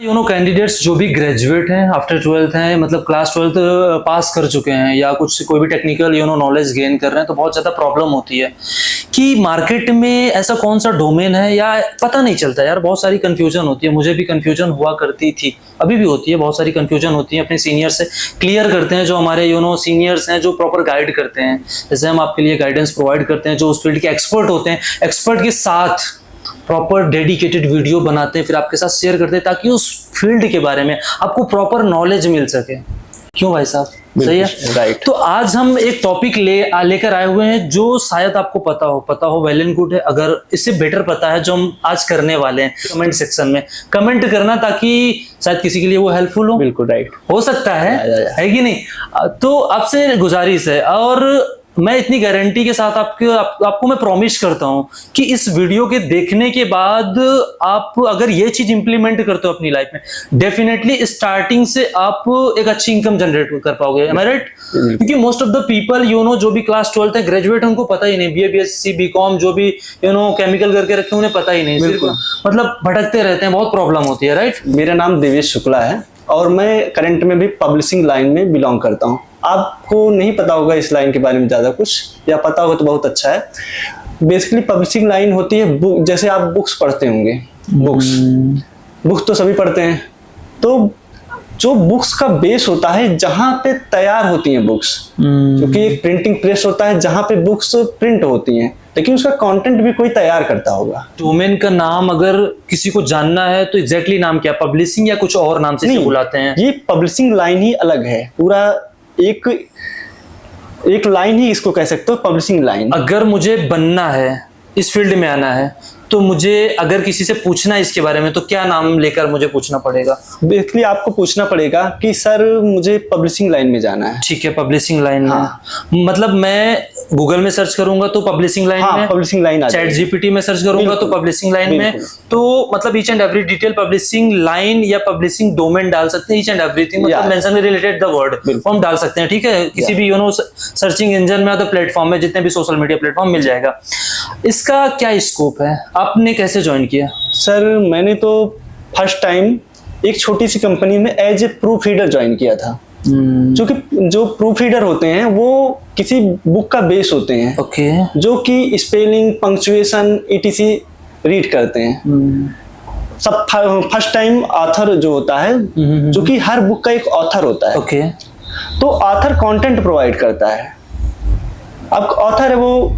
Candidates जो भी graduate हैं, आफ्टर 12th हैं, मतलब क्लास 12th पास कर चुके हैं या कुछ कोई भी टेक्निकल नॉलेज गेन कर रहे हैं, तो बहुत ज़्यादा प्रॉब्लम होती है कि मार्केट में ऐसा कौन सा डोमेन है या पता नहीं चलता यार। बहुत सारी कंफ्यूजन होती है, मुझे भी कंफ्यूजन हुआ करती थी, अभी भी होती है, बहुत सारी कंफ्यूजन होती है। अपने सीनियर से क्लियर करते हैं, जो हमारे सीनियर्स हैं, जो प्रॉपर गाइड करते हैं। जैसे हम आपके लिए गाइडेंस प्रोवाइड करते हैं, जो उस फील्ड के एक्सपर्ट होते हैं, एक्सपर्ट के साथ प्रॉपर डेडिकेटेड वीडियो बनाते हैं, फिर आपके साथ शेयर करते हैं, ताकि उस फील्ड के बारे में आपको प्रॉपर नॉलेज मिल सके। क्यों भाई साहब, सही है, राइट। तो आज हम एक टॉपिक लेकर आए हुए हैं जो शायद आपको पता हो वेल एंड गुड है। अगर इससे बेटर पता है जो हम आज करने वाले हैं, कमेंट सेक्शन में कमेंट करना, ताकि शायद किसी के लिए वो हेल्पफुल हो। बिल्कुल राइट, हो सकता है कि नहीं। तो आपसे गुजारिश है, और मैं इतनी गारंटी के साथ आपको मैं प्रॉमिस करता हूं कि इस वीडियो के देखने के बाद आप अगर ये चीज इंप्लीमेंट करते हो अपनी लाइफ में, डेफिनेटली स्टार्टिंग से आप एक अच्छी इनकम जनरेट कर पाओगे। एम आई राइट? क्योंकि मोस्ट ऑफ द पीपल जो भी क्लास 12th है, ग्रेजुएट है, उनको पता ही नहीं, बीए बीएससी बीकॉम जो भी केमिकल करके रखे, उन्हें पता ही नहीं, सिर्फ मतलब भटकते रहते हैं, बहुत प्रॉब्लम होती है। राइट? मेरा नाम देवेश शुक्ला है और मैं करंट में भी पब्लिशिंग लाइन में बिलोंग करता हूँ। आपको नहीं पता होगा इस लाइन के बारे में ज़्यादा कुछ, या पता होगा तो बहुत अच्छा है। बेसिकली पब्लिशिंग लाइन होती है, जैसे आप बुक्स पढ़ते होंगे, बुक्स तो सभी पढ़ते हैं, तो जो बुक्स का बेस होता है, जहाँ पे तैयार होती हैं बुक्स, क्योंकि एक प्रिंटिंग प्रेस होता है जहाँ पे बुक्स प्रिंट होती हैं, लेकिन उसका कंटेंट भी कोई तैयार करता होगा। डोमेन का नाम अगर किसी को जानना है तो एग्जैक्टली नाम क्या, पब्लिशिंग या कुछ और नाम से बुलाते हैं? ये पब्लिशिंग लाइन ही अलग है, पूरा एक लाइन ही इसको कह सकते हो, पब्लिशिंग लाइन। अगर मुझे बनना है, इस फील्ड में आना है, तो मुझे अगर किसी से पूछना है इसके बारे में, तो क्या नाम लेकर मुझे पूछना पड़ेगा? बेसिकली आपको पूछना पड़ेगा कि सर मुझे पब्लिशिंग लाइन में जाना है। ठीक है, पब्लिशिंग लाइन में मतलब मैं गूगल में सर्च करूंगा तो पब्लिशिंग लाइन में, पब्लिशिंग लाइन, चैट जीपीटी में सर्च करूंगा तो पब्लिशिंग लाइन में। तो मतलब each and every detail publishing line या पब्लिशिंग डोमेन डाल सकते हैं, ईच एंड एवरीथिंग, मतलब मेंशन रिलेटेड द वर्ड हम डाल सकते हैं। ठीक है, किसी भी सर्चिंग इंजन में, तो प्लेटफॉर्म में, जितने भी सोशल मीडिया प्लेटफॉर्म मिल जाएगा। इसका क्या स्कोप है? आपने कैसे ज्वाइन किया? सर मैंने तो फर्स्ट टाइम एक छोटी सी कंपनी में as a proofreader join किया था। क्योंकि जो प्रूफ रीडर होते हैं वो किसी बुक का बेस होते हैं, जो कि स्पेलिंग, पंक्चुएशन, ईटीसी रीड करते हैं। सब फर्स्ट टाइम ऑथर जो होता है, जो कि हर बुक का एक ऑथर होता है, तो ऑथर कंटेंट प्रोवाइड करता है। अब ऑथर है, वो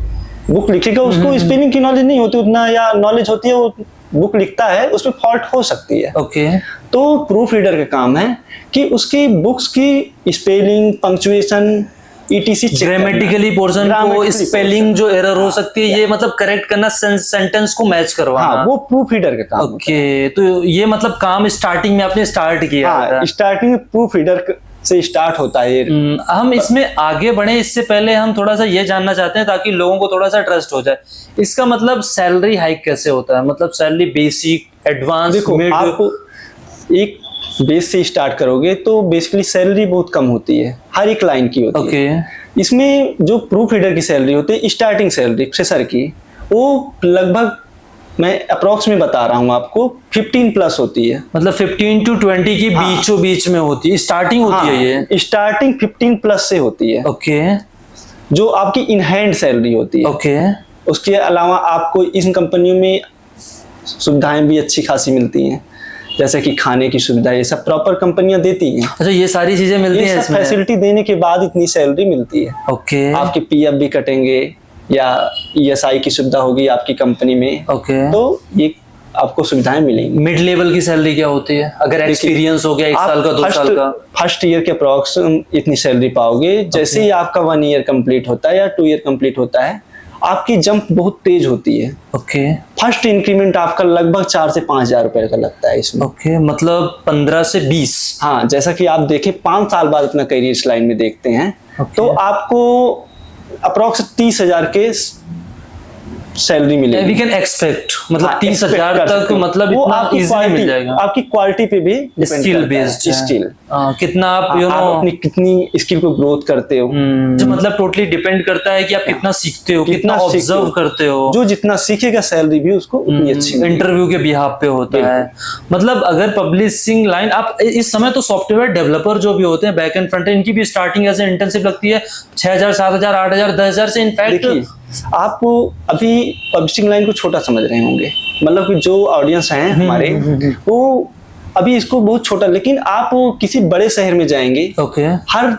बुक लिखेगा, उसको स्पेलिंग की नॉलेज नहीं होती उतना, या नॉलेज होती है, वो बुक लिखता है, उसमें फॉल्ट हो सकती है। तो प्रूफ रीडर का काम है कि उसकी बुक्स की spelling, punctuation, etc, grammatically portion को, स्पेलिंग जो एरर हो सकती है, ये मतलब करेक्ट करना, सेंटेंस को मैच करवाना, वो प्रूफ रीडर का काम। तो ये मतलब काम स्टार्टिंग में आपने स्टार्ट किया? स्टार्टिंग में प्रूफ रीडर से स्टार्ट होता है। हम इसमें आगे बढ़े इससे पहले हम थोड़ा सा ये जानना चाहते हैं, ताकि लोगों को थोड़ा सा ट्रस्ट हो जाए। इसका मतलब सैलरी हाइक कैसे होता है? मतलब सैलरी बेसिक, एडवांस, मिड? आप एक बेस से स्टार्ट करोगे तो बेसिकली सैलरी बहुत कम होती है, हर एक लाइन की होती है। इसमें जो प्रूफ रीडर की सैलरी होती है, स्टार्टिंग सैलरी फ्रेशर की, वो लगभग, मैं अप्रोक्स में बता रहा हूँ आपको, 15 प्लस होती है। मतलब 15 to 20 की बीच में होती है, स्टार्टिंग होती है। ये स्टार्टिंग 15 प्लस से होती है। जो आपकी इन हैंड सैलरी होती है। उसके अलावा आपको इन कंपनियों में सुविधाएं भी अच्छी खासी मिलती हैं, जैसे कि खाने की सुविधा, ये सब प्रॉपर कंपनियां देती हैं। अच्छा, ये सारी चीजें मिलती हैं इसमें? फैसिलिटी देने के बाद इतनी सैलरी मिलती है। आपके पीएफ भी कटेंगे, या ईएसआई की सुविधा होगी आपकी कंपनी में। तो ये आपको सुविधाएं मिलेंगी। मिड लेवल की सैलरी क्या होती है? अगर एक्सपीरियंस हो गया 1 साल का, 2 साल का, फर्स्ट ईयर के अप्रोक्स इतनी सैलरी पाओगे। जैसे ही आपका 1 ईयर कंप्लीट होता है या 2 ईयर कंप्लीट होता है, आपकी जंप बहुत तेज होती है। फर्स्ट इंक्रीमेंट आपका लगभग 4 से 5 हजार रुपए का लगता है इसमें। मतलब 15 से 20। हाँ, जैसा कि आप देखें 5 साल बाद अपना करियर इस लाइन में देखते हैं, तो आपको अप्रोक्स 30 हजार के सैलरी मिलेगी। वी कैन एक्सपेक्ट, मतलब हाँ, 30,000 expect कर तक, सकते हैं। मतलब वो इतना आपकी इजीली मिल जाएगा। आपकी क्वालिटी पे भी depend स्किल करता है। बेस्ड स्किल, कितना आप आप अपनी कितनी स्किल को ग्रोथ करते हो, जो मतलब टोटली डिपेंड करता है कि आप कितना सीखते हो, कितना सीखते ऑब्जर्व हो। करते हो। जो जितना सीखेगा सैलरी भी उसको उतनी अच्छी मिलेगी। इंटरव्यू के बिहाफ पे होता है। मतलब अगर पब्लिशिंग लाइन, आप इस समय तो सॉफ्टवेयर डेवलपर जो भी होते हैं बैक एंड फ्रंट एंड, इनकी भी स्टार्टिंग ऐसे इंटर्नशिप लगती है 6,000 7,000 8,000 10,000 से। इनफैक्ट देखिए, आप अभी पब्लिशिंग लाइन को छोटा समझ रहे होंगे, मतलब कि जो ऑडियंस हैं हमारे वो अभी इसको बहुत छोटा, लेकिन आप किसी बड़े शहर में जाएंगे, ओके, हर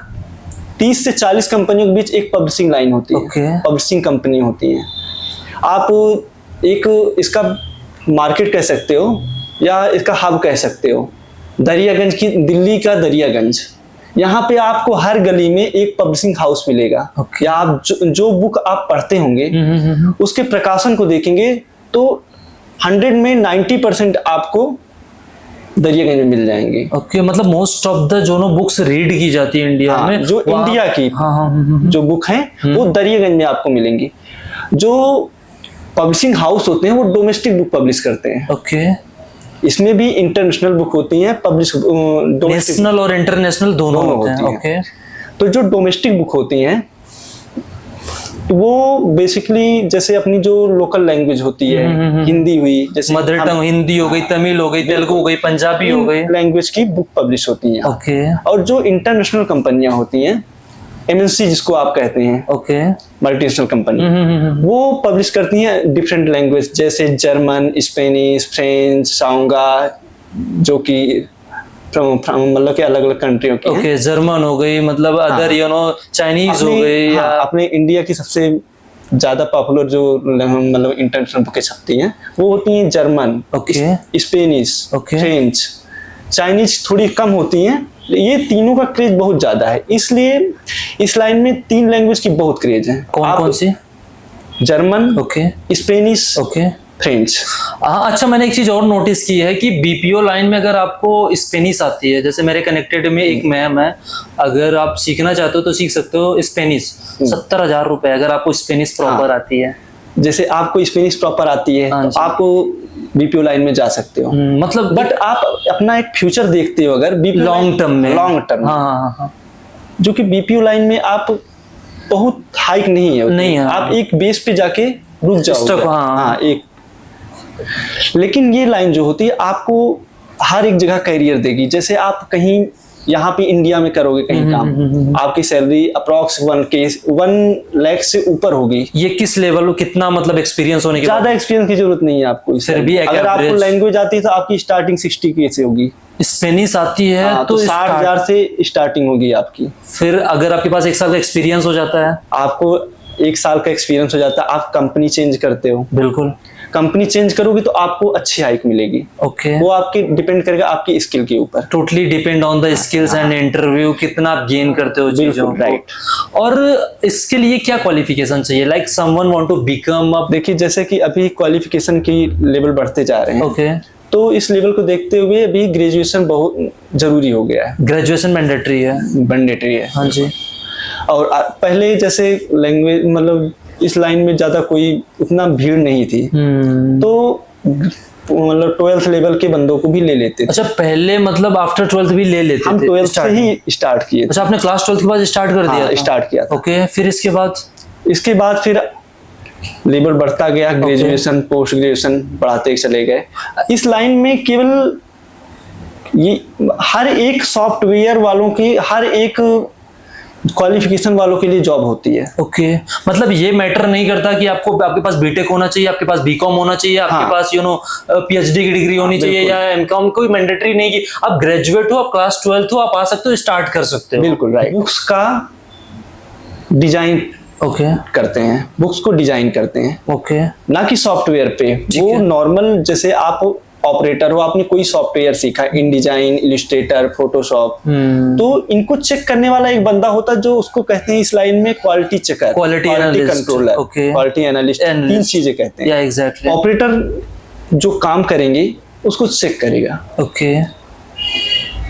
30 से 40 कंपनियों के बीच एक पब्लिशिंग लाइन होती है। ओके। पब्लिशिंग कंपनी होती है। आप एक इसका मार्केट कह सकते हो या इसका हब कह सकते हो। दरियागंज की, दिल्ली का दरियागंज, यहाँ पे आपको हर गली में एक पब्लिशिंग हाउस मिलेगा। Okay. या आप जो बुक आप पढ़ते होंगे उसके प्रकाशन को देखेंगे तो 100 में 90% आपको दरियागंज में मिल जाएंगे। ओके, मतलब मोस्ट ऑफ द जो नो बुक्स रीड की जाती है इंडिया में, जो इंडिया की जो बुक है वो दरियागंज में आपको मिलेंगी। जो पब्लिशिंग हाउस होते हैं वो डोमेस्टिक बुक पब्लिश करते हैं। ओके, इसमें भी इंटरनेशनल बुक होती हैं, पब्लिश नेशनल और इंटरनेशनल दोनों होते हैं। ओके, तो जो डोमेस्टिक बुक होती हैं वो बेसिकली जैसे अपनी जो लोकल लैंग्वेज होती है, हिंदी हुई, जैसे मदर टंग हिंदी हो गई, तमिल हो गई, तेलुगु हो गई, पंजाबी हो गई, लैंग्वेज की बुक पब्लिश होती हैं। ओके, और जो इंटरनेशनल कंपनियां होती हैं, एमएनसी जिसको आप कहते हैं, ओके, मल्टीनेशनल कंपनी, वो पब्लिश करती हैं डिफरेंट लैंग्वेज, जैसे जर्मन, स्पेनिश, फ्रेंच, साउंगा, जो कि मतलब कि अलग अलग कंट्रियों की ओके, जर्मन हो गई, मतलब अदर यू नो चाइनीज हो गई, या अपने इंडिया की सबसे ज्यादा पॉपुलर जो मतलब इंटरनेशनल बुकें छपती हैं वो होती हैं German, okay, Spanish, okay, French, Chinese थोड़ी कम होती हैं। ये तीनों का क्रेज बहुत ज्यादा है, इसलिए इस लाइन में 3 लैंग्वेज की बहुत क्रेज है। कौन कौन सी? German, okay, Spanish, okay, French. हाँ, अच्छा, मैंने एक चीज और नोटिस की है कि बीपीओ लाइन में अगर आपको स्पेनिश आती है, जैसे मेरे कनेक्टेड में एक मैम है, अगर आप सीखना चाहते हो तो सीख सकते हो स्पेनिश, 70,000 रुपए अगर आपको स्पेनिश प्रॉपर आती है। जैसे आपको स्पेनिश प्रॉपर आती है तो आप बीपीओ लाइन में जा सकते हो, मतलब बट आप अपना एक फ्यूचर देखते हो अगर बीपीओ लॉन्ग टर्म में, लॉन्ग टर्म, हाँ, जो कि बीपीओ लाइन में आप बहुत हाइक नहीं है, नहीं है, आप एक बेस पे जाके रुक जाओगे। हाँ, एक, लेकिन ये लाइन जो होती है आपको हर एक जगह करियर देगी। जैसे आप कहीं यहाँ पे इंडिया में करोगे कहीं काम, आपकी सैलरी अप्रॉक्स 1 लाख से ऊपर होगी। ये किस लेवल को, कितना मतलब एक्सपीरियंस होने के बाद? ज्यादा एक्सपीरियंस की जरूरत नहीं है आपको, फिर भी अगर आपको लैंग्वेज आती है तो आपकी स्टार्टिंग 60K से होगी। स्पेनिश आती है तो 60,000 से स्टार्टिंग होगी आपकी। फिर अगर आपके पास 1 साल का एक्सपीरियंस हो जाता है, आपको 1 साल का एक्सपीरियंस हो जाता है, आप कंपनी चेंज करते हो, बिल्कुल कंपनी चेंज करोगे तो आपको अच्छी हाइक मिलेगी। ओके, वो आपकी डिपेंड करेगा आपकी स्किल के ऊपर, totally depend on the skills and interview, कितना आप गेन करते हो चीजों को। राइट। और इसके लिए क्या क्वालिफिकेशन चाहिए, like someone want to become a, देखिए जैसे कि अभी क्वालिफिकेशन की लेवल बढ़ते जा रहे हैं, ओके, तो इस लेवल को देखते हुए अभी ग्रेजुएशन बहुत जरूरी हो गया है। ग्रेजुएशन मैंडेटरी है, मैंडेटरी है, हाँ जी। और पहले जैसे लैंग्वेज मतलब इस लाइन में ज्यादा कोई उतना भीड़ नहीं थी, तो मतलब 12th लेवल के बंदों को भी ले लेते थे। अच्छा, पहले मतलब आफ्टर 12th भी ले लेते थे? हम 12th से ही स्टार्ट किए। अच्छा, आपने क्लास 12th के बाद स्टार्ट कर दिया? स्टार्ट किया था। ओके, फिर इसके बाद फिर लेवल बढ़ता गया, ग्रेजुएशन पोस्ट ग्रेजुएशन बढ़ाते चले गए। इस लाइन में केवल ये हर एक सॉफ्टवेयर वालों की, हर एक क्वालिफिकेशन वालों के लिए जॉब होती है। ओके, मतलब ये मैटर नहीं करता कि आपके पास बीटेक होना चाहिए, आपके पास बीकॉम होना चाहिए, आपके पास पीएचडी की डिग्री होनी चाहिए, या एमकॉम, कोई मैंडेटरी नहीं कि आप ग्रेजुएट हो, आप क्लास 12th हो, आप आ सकते हो, स्टार्ट कर सकते हो। बिल्कुल राइट। बुक्स का डिजाइन करते हैं, बुक्स को डिजाइन करते हैं, ओके, ना कि सॉफ्टवेयर पे। वो नॉर्मल, जैसे आप ऑपरेटर हो, आपने कोई सॉफ्टवेयर सीखा, इंडिजाइन, इलस्ट्रेटर, फोटोशॉप, तो इनको चेक करने वाला एक बंदा होता है जो उसको कहते हैं इस लाइन में quality checker, quality controller, quality analyst, 3 चीजें कहते हैं। एग्जैक्टली। ऑपरेटर जो काम करेंगे उसको चेक करेगा। ओके,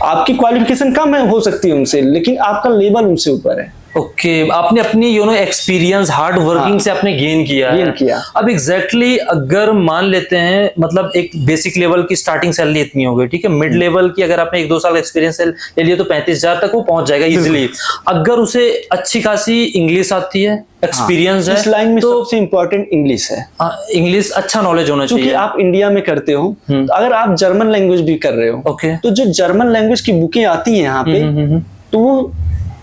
आपकी क्वालिफिकेशन कम है, हो सकती है उनसे, लेकिन आपका लेवल उनसे ऊपर है। ओके आपने अपनी एक्सपीरियंस हार्ड वर्किंग से आपने गेन किया है। अब एग्जैक्टली अगर मान लेते हैं मतलब एक बेसिक लेवल की स्टार्टिंग सैलरी इतनी हो गई, ठीक है, मिड लेवल की अगर आपने 1-2 साल एक्सपीरियंस ले लिया तो 35,000 तक वो पहुंच जाएगा इजीली। अगर उसे अच्छी खासी इंग्लिश आती है, एक्सपीरियंस है, इस लाइन में सबसे इम्पोर्टेंट इंग्लिश है। इंग्लिश अच्छा नॉलेज होना चाहिए। आप इंडिया में करते हो तो अगर आप जर्मन लैंग्वेज भी कर रहे हो तो जो जर्मन लैंग्वेज की बुकें आती है यहाँ पे तो वो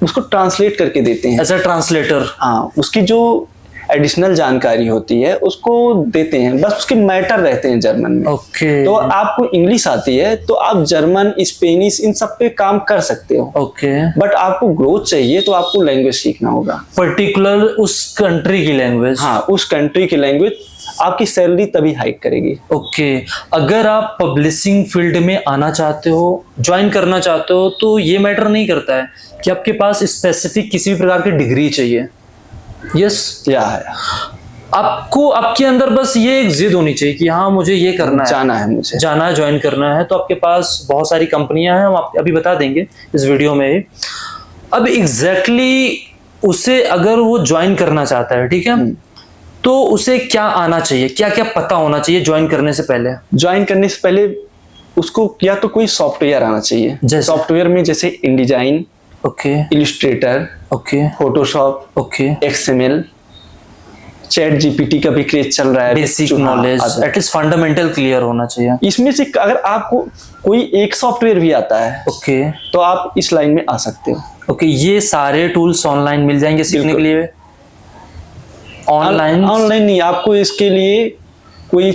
उसको ट्रांसलेट करके देते हैं एज अ ट्रांसलेटर। हाँ, उसकी जो एडिशनल जानकारी होती है उसको देते हैं, बस उसके मैटर रहते हैं जर्मन में। तो आपको इंग्लिश आती है तो आप जर्मन, स्पेनिश इन सब पे काम कर सकते हो। बट आपको ग्रोथ चाहिए तो आपको लैंग्वेज सीखना होगा, पर्टिकुलर उस कंट्री की लैंग्वेज। हाँ, उस कंट्री की लैंग्वेज आपकी सैलरी तभी हाइक करेगी। अगर आप पब्लिशिंग फील्ड में आना चाहते हो, ज्वाइन करना चाहते हो, तो ये मैटर नहीं करता है कि आपके पास स्पेसिफिक किसी भी प्रकार की डिग्री चाहिए। यस या आपको आपके अंदर बस ये एक जिद होनी चाहिए कि हाँ मुझे ये करना है, जाना है, ज्वाइन करना है। तो आपके पास बहुत सारी कंपनियां हैं, हम आपको अभी बता देंगे इस वीडियो में। अब एग्जैक्टली उसे अगर वो ज्वाइन करना चाहता है, ठीक है, तो उसे क्या आना चाहिए, क्या क्या पता होना चाहिए ज्वाइन करने से पहले? ज्वाइन करने से पहले उसको या तो कोई सॉफ्टवेयर आना चाहिए। सॉफ्टवेयर में जैसे InDesign, Illustrator, Photoshop, XML, chat GPT का भी क्रेज चल रहा है। Basic knowledge, at least fundamental clear होना चाहिए। इसमें से अगर आपको कोई एक सॉफ्टवेयर भी आता है तो आप इस लाइन में आ सकते हो। ये सारे टूल्स ऑनलाइन मिल जाएंगे सीखने के लिए? ऑनलाइन नहीं, आपको इसके लिए कोई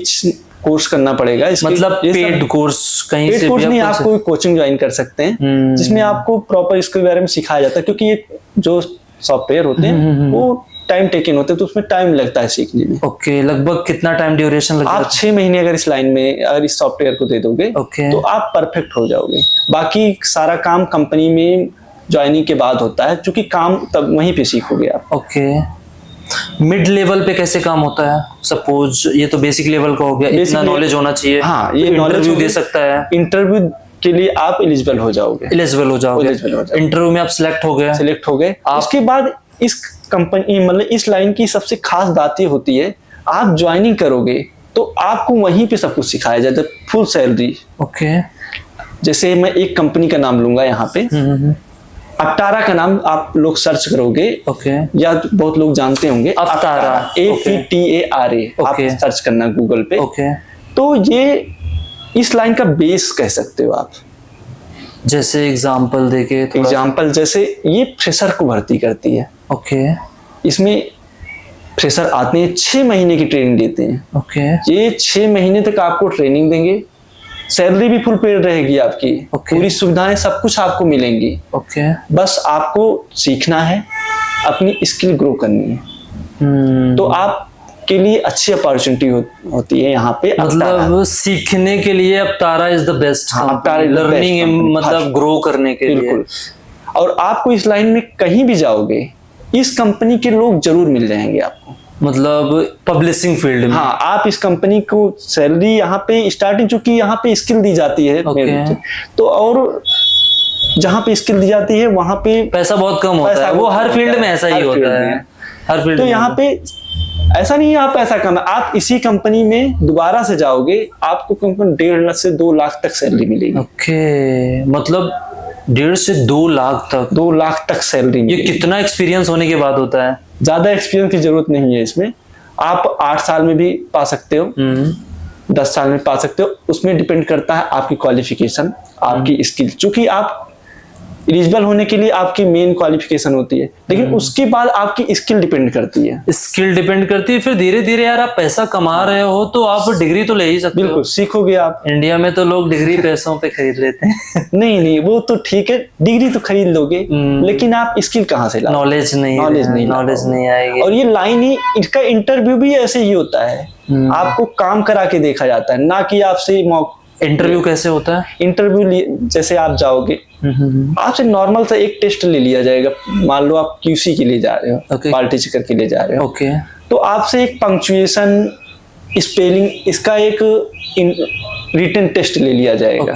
कोर्स करना पड़ेगा। मतलब पेड कोर्स कहीं से कोर्स नहीं, आप कोई कोचिंग ज्वाइन कर सकते हैं जिसमें आपको प्रॉपर इसके बारे में सिखाया जाता है, क्योंकि ये जो सॉफ्टवेयर होते हैं वो टाइम टेकिंग होते हैं तो उसमें टाइम लगता है सीखने में। लगभग कितना टाइम ड्यूरेशन लगता है? आप 6 महीने अगर इस लाइन में अगर इस सॉफ्टवेयर को दे दोगे तो आप परफेक्ट हो जाओगे। बाकी सारा काम कंपनी में ज्वाइनिंग के बाद होता है, क्योंकि काम तब वहीं पे सीखोगे आप। मिड लेवल पे कैसे काम होता है? सपोज ये तो बेसिक लेवल का हो गया, इतना नॉलेज होना चाहिए। हाँ, ये इंटरव्यू दे सकता है। इंटरव्यू के लिए आप एलिजिबल हो जाओगे। इंटरव्यू में आप सिलेक्ट हो गए। उसके बाद इस कंपनी मतलब इस लाइन की सबसे खास बात ये होती है, आप ज्वाइनिंग करोगे तो आपको वहीं पे सब कुछ सिखाया जाता है, फुल सैलरी। जैसे मैं एक कंपनी का नाम लूंगा यहाँ पे, अफ्टारा का नाम आप लोग सर्च करोगे या बहुत लोग जानते होंगे, अफ्टारा, AFTARA आप सर्च करना गूगल पे। तो ये इस लाइन का बेस कह सकते हो आप। जैसे एग्जांपल देके जैसे ये फ्रेशर को भर्ती करती है। इसमें फ्रेशर आते हैं, 6 महीने की ट्रेनिंग देते हैं। ये 6 महीने तक आपको ट्रेनिंग देंगे, सैलरी भी फुल पेड रहेगी आपकी, पूरी सुविधाएं सब कुछ आपको मिलेंगी। बस आपको सीखना है, अपनी स्किल ग्रो करनी है। तो आपके लिए अच्छी अपॉर्चुनिटी होती है यहाँ पे। मतलब सीखने के लिए अफ्टारा इज द बेस्ट, लर्निंग मतलब ग्रो करने के लिए। और आपको इस लाइन में कहीं भी जाओगे इस कंपनी के लोग जरूर मिल जाएंगे आपको, मतलब पब्लिशिंग फील्ड में। हाँ, आप इस कंपनी को सैलरी यहाँ पे स्टार्टिंग, चूंकि यहाँ पे स्किल दी जाती है तो, और जहाँ पे स्किल दी जाती है वहां पे पैसा बहुत कम होता है। वो हर फील्ड में ऐसा ही होता है, हर फील्ड। तो यहाँ पे ऐसा नहीं है आप पैसा कम है, आप इसी कंपनी में दोबारा से जाओगे आपको कम 1.5 से 2 लाख तक सैलरी मिलेगी। मतलब 1.5 से 2 लाख तक? 2 लाख तक सैलरी। ये कितना एक्सपीरियंस होने के बाद होता है? ज्यादा एक्सपीरियंस की जरूरत नहीं है इसमें। आप 8 साल में भी पा सकते हो, 10 साल में पा सकते हो, उसमें डिपेंड करता है आपकी क्वालिफिकेशन, आपकी स्किल। चूंकि आप एलिजिबल होने के लिए आपकी मेन क्वालिफिकेशन होती है, लेकिन उसके बाद आपकी स्किल डिपेंड करती है। स्किल डिपेंड करती है। फिर धीरे धीरे यार आप पैसा कमा रहे हो तो आप डिग्री तो ले ही सकते हो। बिल्कुल, सीखोगे आप। इंडिया में तो लोग डिग्री पैसों पे खरीद लेते हैं। नहीं, वो तो ठीक है, डिग्री तो खरीद लोगे, लेकिन आप स्किल कहाँ से लाओगे? नॉलेज नहीं आएगी। और ये लाइन ही, इसका इंटरव्यू भी ऐसे ही होता है, आपको काम करा के देखा जाता है, ना कि आपसे इंटरव्यू कैसे होता है? इंटरव्यू जैसे आप जाओगे, आपसे नॉर्मल सा एक टेस्ट ले लिया जाएगा। मान लो आप QC के लिए जा रहे हो, क्वालिटी चेकर के लिए जा रहे हो, तो आपसे एक पंक्चुएशन, स्पेलिंग, इसका एक रिटन टेस्ट ले लिया जाएगा।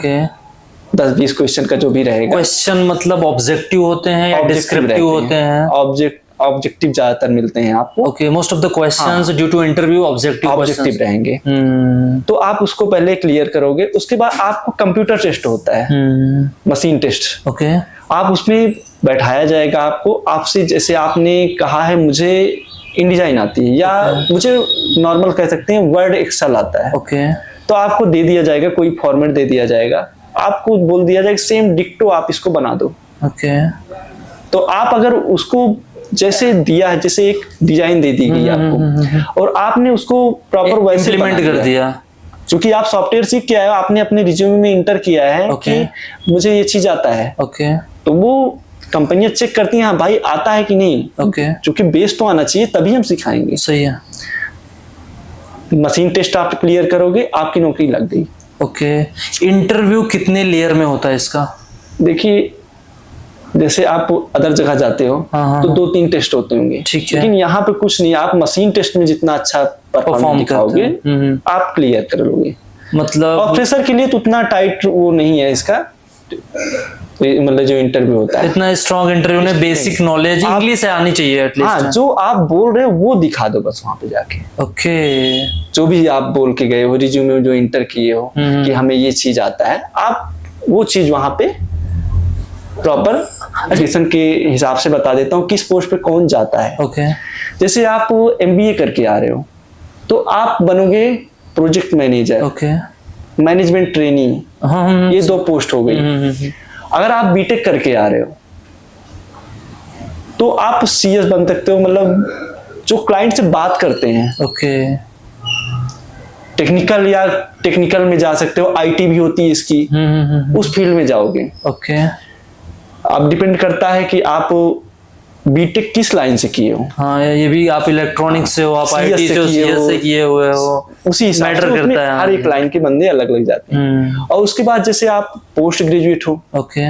10-20 क्वेश्चन का जो भी रहेगा। क्वेश्चन मतलब ऑब्जेक्टिव होते हैं या डिस्क्रिप्टिव होते हैं? ऑब्जेक्टिव ज्यादातर मिलते हैं आपको। Okay, most of the questions due to interview objective रहेंगे। तो आप उसको पहले क्लियर करोगे, उसके बाद आपको कंप्यूटर टेस्ट होता है, मशीन टेस्ट। ओके, आप उसमें बैठाया जाएगा आपको, आपसे जैसे आपने कहा है मुझे इनडिजाइन आती है या मुझे नॉर्मल कह सकते हैं वर्ड एक्सेल आता है। ओके, तो आपको दे दिया जाएगा, कोई फॉर्मेट दे दिया जाएगा, आपको बोल दिया जाएगा सेम डिक्टो आप इसको बना दो। ओके, तो आप अगर उसको जैसे दिया है, जैसे एक डिजाइन दे दी गई आपको और आपने उसको प्रॉपर वैसे इम्प्लीमेंट कर दिया, क्योंकि आप सॉफ्टवेयर सीख के आए हो, आपने अपने रिज्यूमे में इंटर किया है कि मुझे ये चीज आता है। ओके, तो वो कंपनियां चेक करती हैं, हाँ भाई आता है कि नहीं। ओके, क्योंकि बेस तो आना चाहिए, तभी हम सिखाएंगे। सही है। मशीन टेस्ट आप क्लियर करोगे, आपकी नौकरी लग गई। ओके, इंटरव्यू कितने लेयर में होता है इसका? देखिए, जैसे आप अदर जगह जाते हो तो 2-3 टेस्ट होते होंगे, लेकिन यहाँ पे कुछ नहीं, आप मशीन टेस्ट में जितना अच्छा परफॉर्म दिखाओगे आप क्लियर कर लोगे। मतलब और फ्रेशर के लिए तो उतना टाइट वो नहीं है इसका, मतलब जो इंटरव्यू होता है इतना स्ट्रॉन्ग इंटरव्यू में बेसिक नॉलेज इंग्लिश से आनी चाहिए एटलीस्ट। हाँ, जो आप बोल रहे हो वो दिखा दो बस वहां पे जाके। ओके, जो भी आप बोल के गए हो, रिज्यूमे में जो इंटर किए हो कि हमें ये चीज आता है, आप वो चीज वहां पे प्रॉपर एडिशन के हिसाब से बता देता हूँ किस पोस्ट पे कौन जाता है। ओके, जैसे आप MBA करके आ रहे हो तो आप बनोगे project manager, okay, management trainee, ये 2 पोस्ट हो गई। अगर आप बीटेक करके आ रहे हो तो आप CS बन सकते हो, मतलब जो क्लाइंट से बात करते हैं। ओके, टेक्निकल में जा सकते हो, IT भी होती है इसकी, उस फील्ड में जाओगे। ओके, अब डिपेंड करता है कि आप बीटेक किस लाइन से किए हो। हाँ, ये भी आप इलेक्ट्रॉनिक्स से हो, आप IT से हो, CS से किए हुए हो, उसी हिसाब मैटर से करता है। हर एक लाइन के बंदे अलग अलग जाते हैं। और उसके बाद जैसे आप पोस्ट ग्रेजुएट हो, ओके,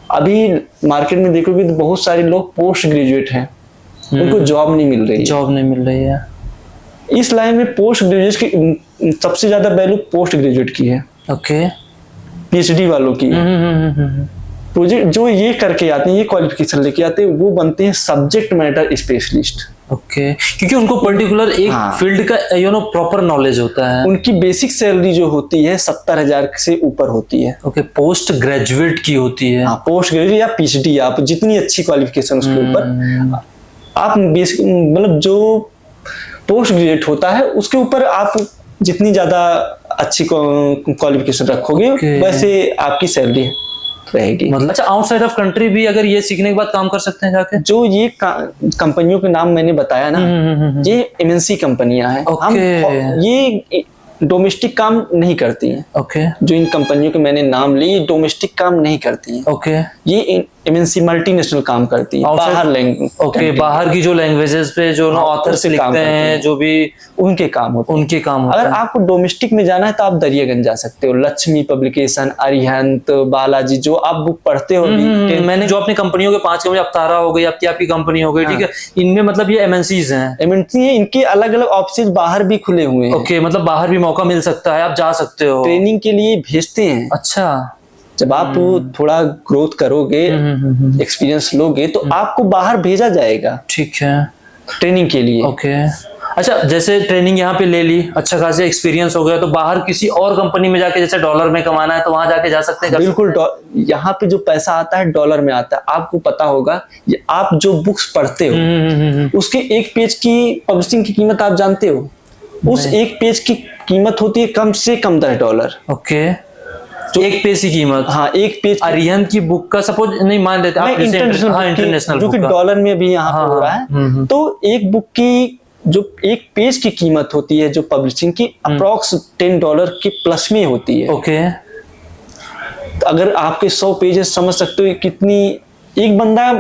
अभी मार्केट में देखोगे तो बहुत सारे लोग पोस्ट ग्रेजुएट हैं, उनको जॉब नहीं मिल रही है। इस लाइन में पोस्ट ग्रेजुएट की सबसे ज्यादा वैल्यू पोस्ट ग्रेजुएट की है। ओके, PhD वालों की। प्रोजेक्ट जो ये करके आते हैं, ये क्वालिफिकेशन लेके आते हैं, वो बनते हैं सब्जेक्ट मैटर स्पेशलिस्ट। ओके, क्योंकि उनको पर्टिकुलर एक फील्ड का प्रॉपर नॉलेज होता है। उनकी बेसिक सैलरी जो होती है 70,000 से ऊपर होती है। ओके, पोस्ट ग्रेजुएट की होती है। हाँ, पोस्ट ग्रेजुएट या PhD, आप जितनी अच्छी क्वालिफिकेशन उसके ऊपर आप बेसिक, मतलब जो पोस्ट ग्रेजुएट होता है उसके ऊपर आप जितनी ज्यादा अच्छी क्वालिफिकेशन रखोगे वैसे आपकी सैलरी रहेगी। मतलब अच्छा, आउटसाइड ऑफ कंट्री भी अगर ये सीखने के बाद काम कर सकते हैं जाके? जो ये कंपनियों के नाम मैंने बताया ना, ये MNC कंपनियां हैं। हम ये डोमेस्टिक काम नहीं करती हैं। ओके, जो इन कंपनियों के मैंने नाम लिए, डोमेस्टिक काम नहीं करती हैं। ओके, ये MNC मल्टीनेशनल काम करती है, बाहर लैंग्वेज। ओके, बाहर की जो लैंग्वेजेस पे जो ऑथर्स लिखते हैं, जो भी उनके काम होते हैं। अगर आपको डोमेस्टिक में जाना है तो आप दरियागंज जा सकते हो, लक्ष्मी पब्लिकेशन, अरिहंत, बालाजी, जो आप बुक पढ़ते हो। मैंने जो अपनी कंपनियों के 5 कंपनी, अवतारा हो गई, आपकी कंपनी हो गई, ठीक है, इनमें मतलब ये MNCs हैं। MNC है, इनके अलग अलग ऑफिस बाहर भी खुले हुए हैं। ओके, मतलब बाहर भी मौका मिल सकता है, आप जा सकते हो, ट्रेनिंग के लिए भेजते हैं। अच्छा, जब आप थोड़ा ग्रोथ करोगे, एक्सपीरियंस लोगे, तो आपको बाहर भेजा जाएगा। ठीक है, ट्रेनिंग के लिए। ओके, अच्छा, जैसे ट्रेनिंग यहाँ पे ले ली, अच्छा खासा एक्सपीरियंस हो गया, तो बाहर किसी और कंपनी में जाके, जैसे डॉलर में कमाना है तो वहां जाके जा सकते हैं? बिल्कुल, यहाँ पे जो पैसा आता है डॉलर में आता है। आपको पता होगा, ये आप जो बुक्स पढ़ते हो उसके एक पेज की पब्लिशिंग की कीमत आप जानते हो? उस एक पेज की कीमत होती है कम से कम $10। ओके, एक पेज की कीमत? हाँ, एक पेज। अरिहंत की बुक का सपोज नहीं मान लेते आप, इंटरनेशनल जो कि डॉलर में भी यहाँ पे हो रहा है, तो एक बुक की जो एक पेज की कीमत होती है, जो पब्लिशिंग की, अप्रॉक्स $10 के प्लस में होती है। ओके, तो अगर आपके 100 पेजेस समझ सकते हो कितनी, एक बंदा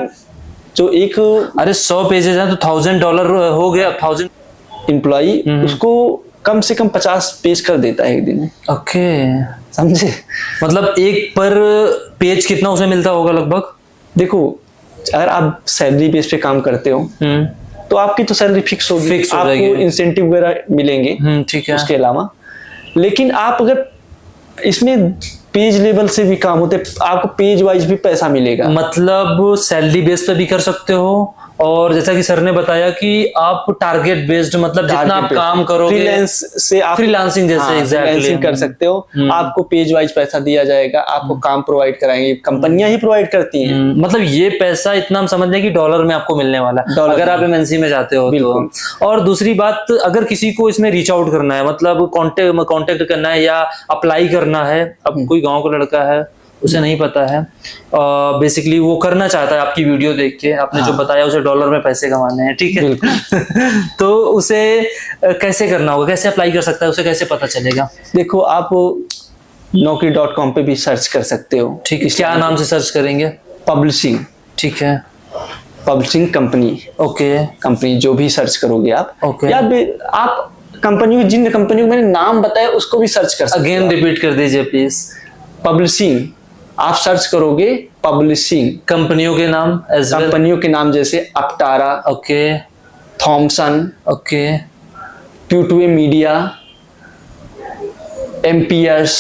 जो एक, अरे 100 पेजेस हैं तो $1000 हो गया। 1000 एम्प्लॉई उसको कम से कम 50 पेज कर देता है एक दिन में। ओके, समझे? मतलब एक पर पेज कितना उसे मिलता होगा लगभग? देखो, अगर आप सैलरी बेस पे काम करते हो तो आपकी तो सैलरी फिक्स होगी, आपको इंसेंटिव वगैरह मिलेंगे, ठीक है, उसके अलावा। लेकिन आप अगर इसमें पेज लेवल से भी काम होते हैं, आपको पेज वाइज भी पैसा मिलेगा। मतलब सैलरी बेस पे भी कर सकते हो, और जैसा कि सर ने बताया कि आप टारगेट बेस्ड, मतलब जितना आप काम करोगे फ्रीलांस से आप फ्रीलांसिंग जैसे फ्रीलांसिंग कर सकते हो। आपको पेज वाइज पैसा दिया जाएगा, आपको काम प्रोवाइड कराएंगे, कंपनियां ही प्रोवाइड करती हैं। मतलब ये पैसा इतना हम समझ लें कि डॉलर में आपको मिलने वाला है अगर आप एमएनसी में जाते हो तो। और दूसरी बात, अगर किसी को इसमें रीच आउट करना है, मतलब कांटेक्ट करना है या अप्लाई करना है, अब कोई गांव का लड़का है, उसे नहीं पता है, बेसिकली वो करना चाहता है आपकी वीडियो देख के, आपने जो बताया उसे डॉलर में पैसे कमाने हैं, ठीक है तो उसे कैसे करना होगा, कैसे अप्लाई कर सकता है, उसे कैसे पता चलेगा? देखो, आप naukri.com पे भी सर्च कर सकते हो। ठीक है, क्या नाम से सर्च करेंगे? पब्लिशिंग। ठीक है, पब्लिशिंग कंपनी। ओके, कंपनी जो भी सर्च करोगे आप, ओके, या आप कंपनी, जिन कंपनी को मैंने नाम बताया उसको भी सर्च कर सकते हो। अगेन रिपीट कर दीजिए प्लीज। पब्लिशिंग, आप सर्च करोगे पब्लिशिंग, कंपनियों के नाम, कंपनियों के नाम जैसे Aptara, okay, Thomson, okay, Q2A media, MPS,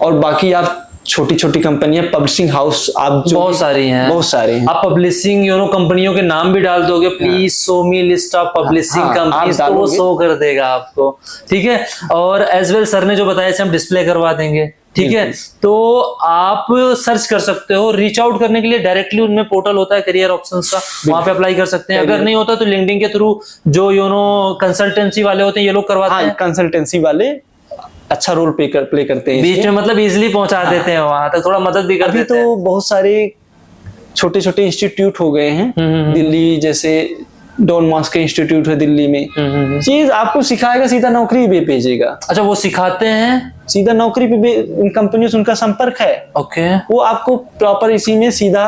और बाकी आप छोटी छोटी कंपनियां, पब्लिशिंग हाउस, आप जो बहुत सारी हैं, बहुत सारे हैं। आप पब्लिशिंग कंपनियों के नाम भी डाल दोगे, please show me list of publishing companies, तो वो शो कर देगा आपको, ठीक है। और एज वेल सर ने जो बताया हम डिस्प्ले करवा देंगे, ठीक है। तो आप सर्च कर सकते हो, रीच आउट करने के लिए डायरेक्टली उनमें पोर्टल होता है करियर ऑप्शंस का, वहां पे अप्लाई कर सकते हैं। अगर नहीं होता तो लिंक्डइन के थ्रू जो कंसल्टेंसी वाले होते हैं, ये लोग करवाते हैं। कंसल्टेंसी वाले अच्छा रोल प्ले करते हैं बीच में, मतलब इजिली पहुंचा देते हैं वहां तक, थोड़ा मदद भी कर देते हैं। तो बहुत सारे छोटे छोटे इंस्टीट्यूट हो गए हैं दिल्ली, जैसे डॉन मॉस्को इंस्टीट्यूट है दिल्ली में, चीज आपको सिखाएगा, सीधा नौकरी पे भेजेगा। अच्छा, वो सिखाते हैं सीधा नौकरी पे, इन कंपनियों से उनका संपर्क है, ओके, वो आपको प्रॉपर इसी में सीधा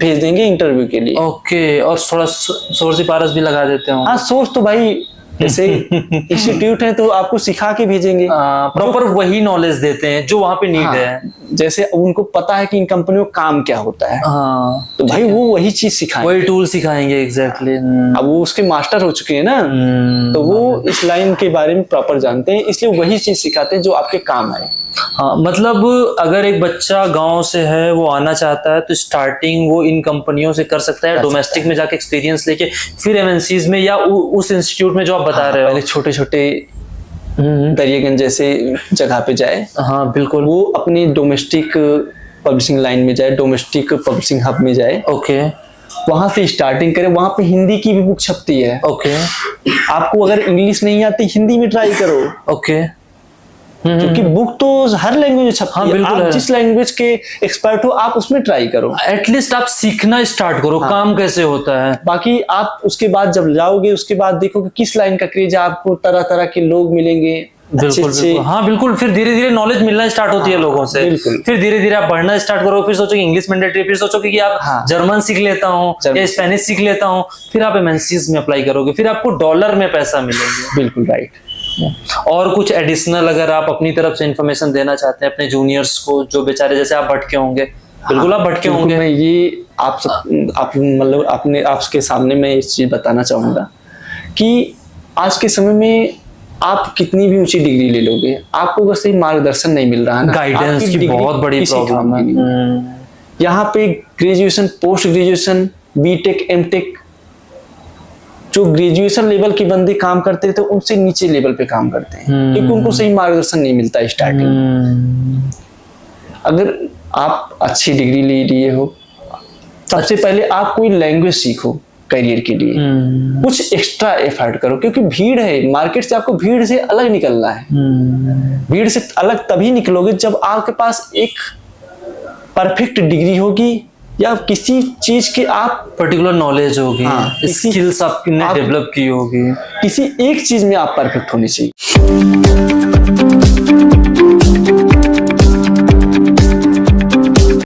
भेज देंगे इंटरव्यू के लिए। ओके, और थोड़ा सोर्स सिफारिश भी लगा देते हो? हाँ, सोर्स तो भाई जैसे इंस्टीट्यूट है तो आपको सिखा के भेजेंगे, प्रॉपर वही नॉलेज देते हैं जो वहां पे नीड है। जैसे उनको पता है कि इन कंपनियों का काम क्या होता है, तो भाई वो वही चीज सिखाएंगे, वही टूल सिखाएंगे, एग्जैक्टली। अब वो उसके मास्टर हो चुके हैं ना, तो वो इस लाइन के बारे में प्रॉपर जानते हैं, इसलिए वही चीज सिखाते हैं जो आपके काम आए। हाँ, मतलब अगर एक बच्चा गांव से है, वो आना चाहता है, तो स्टार्टिंग वो इन कंपनियों से कर सकता है, डोमेस्टिक में जाके एक्सपीरियंस लेके फिर एमएनसीज में या उस इंस्टीट्यूट में जो आप बता रहे हो, पहले छोटे छोटे दरियागंज जैसे जगह पे जाए। हाँ बिल्कुल, वो अपनी डोमेस्टिक पब्लिशिंग लाइन में जाए, डोमेस्टिक पब्लिशिंग हब में जाए, ओके, वहां से स्टार्टिंग करे। वहां पे हिंदी की भी बुक छपती है, ओके। आपको अगर इंग्लिश नहीं आती, हिंदी में ट्राई करो, ओके, क्योंकि बुक तो हर लैंग्वेज में छपती है। आप जिस लैंग्वेज के एक्सपर्ट हो, आप उसमें ट्राई करो, एटलीस्ट आप सीखना स्टार्ट करो, काम कैसे होता है। बाकी आप उसके बाद जब जाओगे, उसके बाद देखोगे किस लाइन का क्रेज है, आपको तरह तरह के लोग मिलेंगे, बिल्कुल, हाँ बिल्कुल। फिर धीरे धीरे नॉलेज मिलना स्टार्ट होती है लोगों से, फिर धीरे धीरे आप बढ़ना स्टार्ट करो, फिर सोचोगे इंग्लिश मैंडेटरी, फिर सोचोगे कि आप जर्मन सीख लेता हूँ या स्पेनिश सीख लेता हूँ, फिर आप एमएनसीज में अप्लाई करोगे, फिर आपको डॉलर में पैसा मिलेंगे। बिल्कुल राइट। और कुछ एडिशनल अगर आप अपनी तरफ से इंफॉर्मेशन देना चाहते हैं अपने जूनियर्स को, जो बेचारे जैसे आप भटके होंगे, बिल्कुल आप भटके होंगे, मैं ये आप मतलब अपने आपके सामने मैं इस चीज बताना चाहूंगा कि आज के समय में आप कितनी भी ऊंची डिग्री ले लोगे, आपको अगर सही मार्गदर्शन नहीं मिल रहा है ना, गाइडेंस की बहुत बड़ी प्रॉब्लम है। यहाँ पे graduation, post graduation, BTech, MTech, जो ग्रेजुएशन लेवल के बंदे काम करते थे, उनसे नीचे लेवल पे काम करते हैं, क्योंकि उनको सही मार्गदर्शन नहीं मिलता स्टार्टिंग में। अगर आप अच्छी डिग्री ले लिए हो, सबसे पहले आप कोई लैंग्वेज सीखो करियर के लिए, कुछ एक्स्ट्रा एफर्ट करो, क्योंकि भीड़ है मार्केट से, आपको भीड़ से अलग निकलना है। भीड़ से अलग तभी निकलोगे जब आपके पास एक परफेक्ट डिग्री होगी, या किसी चीज के आप पर्टिकुलर नॉलेज होगी, स्किल्स आपने डेवलप की होगी, किसी एक चीज में आप परफेक्ट होनी चाहिए।